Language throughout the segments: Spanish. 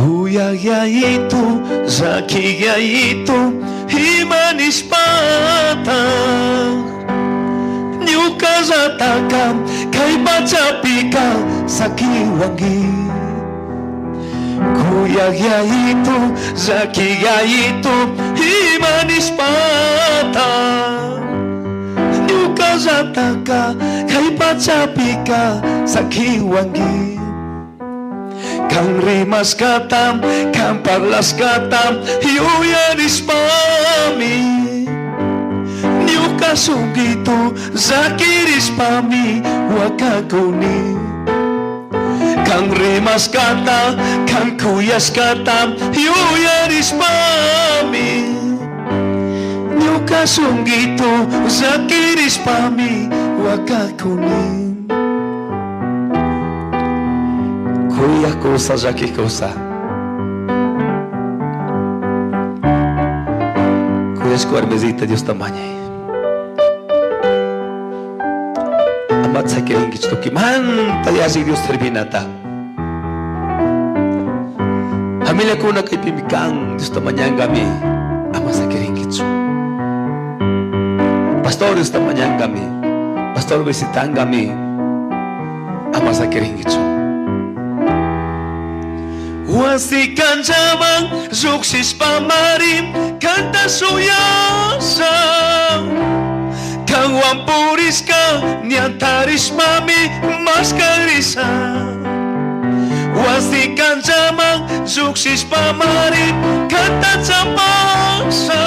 Kuya yaito, zaki yaito, himanis pata. Nyuka zatakam, kay bacapika, sakiwangi. Kuya yaito, zaki yaito, himanis pata. Nyuka zataka, kay bacapika, sakiwangi. Kang rimas katam, kang parlas katam, yuyanis pami. Nyuka sungito, zakiris pami, wakakuni. Kang rimas kata, kang kuyas katam, yuyanis pami. Nyuka sungito, zakiris pami, wakakuni. Kuya kosa, zaki kosa. Kuya squarmezita Dios tamaña. Amat sa kiringit to kiman tayasi Dios terminata. Hamila ko na kay pimikang Dios tamaña kami. Amat sa kiringit so. Pastor Dios tamaña kami. Pastor visitan kami. Amat sa kiringit so. Wasikan jamang zuksis pamarim kanta suyasa. Kang wampuris ka niantaris mami maskarisa. Wasikan jamang zuksis pamarim kanta jamasa.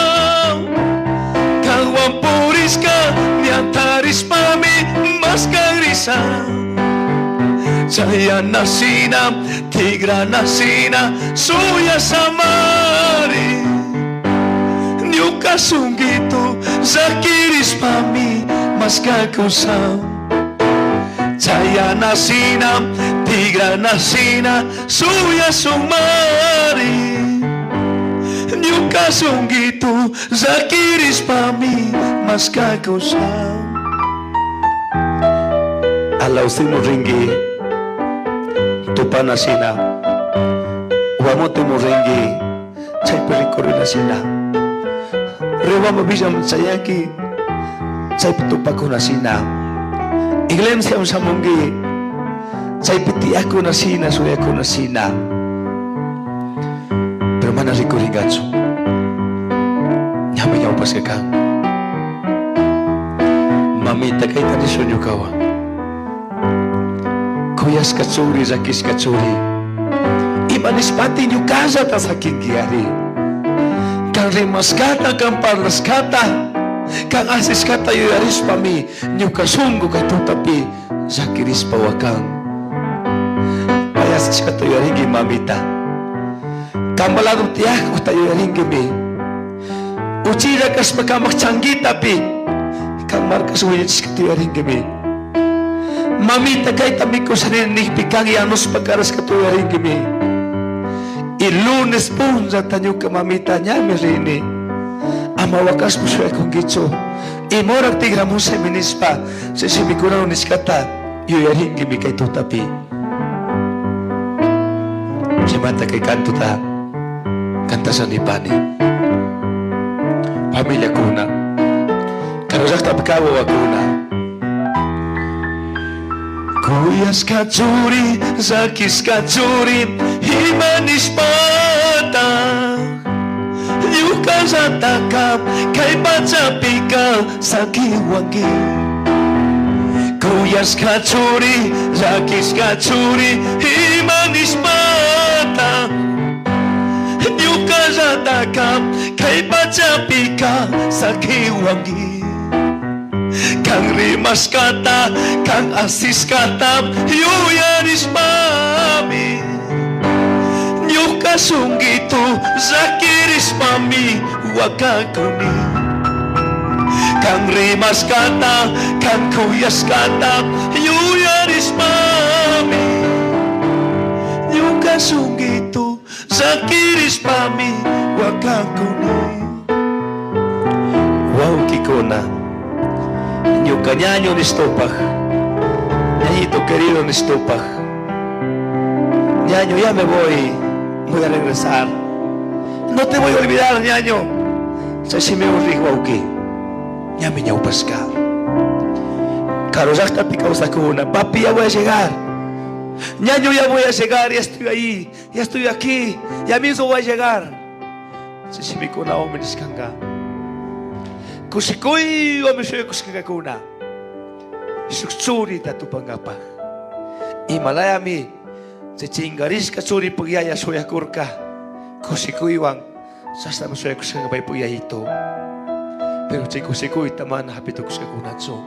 Kang wampuris ka niantaris mami maskarisa. Saya nasina, tigra nasina, suya samari. Nyuka sungito, zakiris pami, mas kakusam. Saya nasina, tigra nasina, suya sumari. Nyuka sungito, zakiris pami, mas kakusam. Alaw simo ringi. Tupa na sina, wamo tumurengi, chay perikori na sina. Rewa mabisam sayaki, chay pitupa ko na sina. Iglem siyam sa munggi, chay piti ako na sina, suya ko na sina. Pero mana rikori gatso, nyama yaw pas kakang. Mamita kay tani sonyo kawa. Kuyas katsuri, zakis katsuri. Imanis pati nyo kaza ta sa kingyari. Kang rimas kata, kang parlas kata, kang asis kata yuyaris pami, nyo kasungo kay tutapi, zakiris pawakang. Ayasis kata yuyaringi mamita. Kang maladong tiyak ko tayo yuyaringi mi. Uchira kas makamak changgita pi, kang markas uyas kata yuyaringi mi. Mamita kay tami ko sa ninig pikang yanos pagkaras katuyarin kami. Ilunes po sa tanyo ka mamita niya mirini. Amawakas mo siya kong gitso. Imorag tigra mo sa minispa. Sa simikura unis kata. Yuyarin kami kay tutapi. Simanta kay kanto ta. Kanta sa nipani. Pamilya ko na. Karusak tapikawa ako na. Kuyas katsuri, zakis katsuri, himanis pata. Yuka zatakap, kay bacapika, sakiwangi. Kuyas katsuri, zakis katsuri, himanis pata. Yuka zatakap, kay bacapika, sakiwangi. Kang rimas kata, kang asis kata, yuyanis mami. Nyuka sungito, zakiris mami, wakakuni. Kang rimas kata, kang kuyas kata, yuyanis mami. Nyuka sungito, zakiris mami, wakakuni. Wow, kikona. Nyo kanyanyo ni stopah. Nahito querido ni stopah. Nyanyo ya me voy. voy a regresar. No te voy a olvidar, ñaño. Si me dijo auki, ya me ñau pescar. Caro, ya está picado esa cuna. Papi, ya voy a llegar. Ñaño, ya voy a llegar. Ya estoy ahí. Ya estoy aquí. Ya mismo voy a llegar. Si me cuna o me descanga. Kusikui o me soy kusikanga cuna. Suksuri tatu pangapa. Himalaya mi. Se chingaris kasuri pagaya soya kurka. Kusikui wang. Sasta me soy kusikanga bay pagayito. Pero kusikui taman hapito kusikuna so.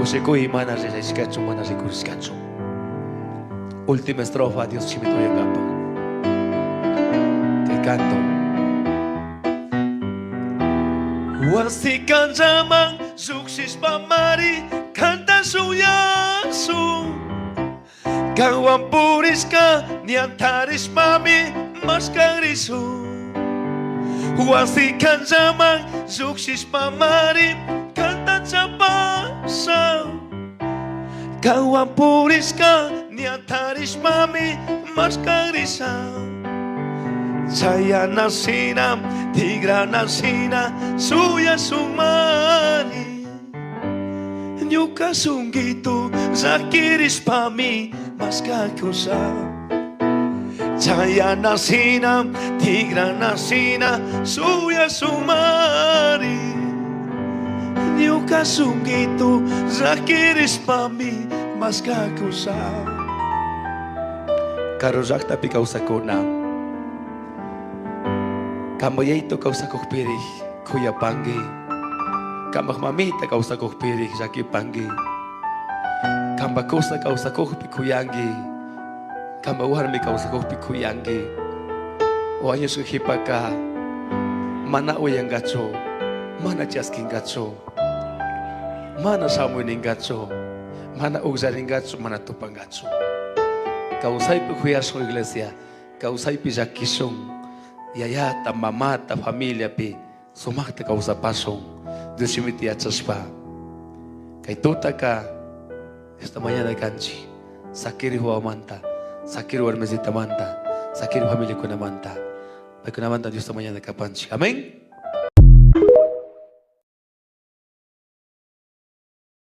Sikui mana reskacho mana reskacho. Última estrofa, Dios chimito y agapa. Te canto. Wasikan zaman suksis pamari kanta suyasu. Kawan puriska niantaris mami maskarisu. Wasikan zaman suksis pamari kanta sapasa. Kawan puriska niantaris mami maskarisa. Saya nasina, tigra nasina, suya sumari. Nyuka sunggitu, zakiris pami, maskakusa. Saya nasina, tigra nasina, suya sumari. Nyuka sunggitu, zakiris pami, maskakusa. Karozak tapi kau sakona. Kamu itu kau sakok pirih, kuya panggi. Kamu mamita kau sakok pirih, jaki panggi. Kamu kosa kau sakok pikuyangi. Kamu warmi kau sakok pikuyangi. Wanya suhipaka, mana uyang gacho, mana jaskin gacho, mana samuin gacho, mana uzarin gacho, mana tupang gacho. Kau sai pikuyar su iglesia, kau sai pijakisong. Yaya, ta mamá, ta familia, pi, sumakta ka sa pasong, Dios imiti at saspa. Kay tuta ka, esta mañana kanchi, sakiri huwa manta, sakiri warmezita manta, sakiri familia ko na manta. Pag ko na manta, Dios ta mañana ka panchi. Amen?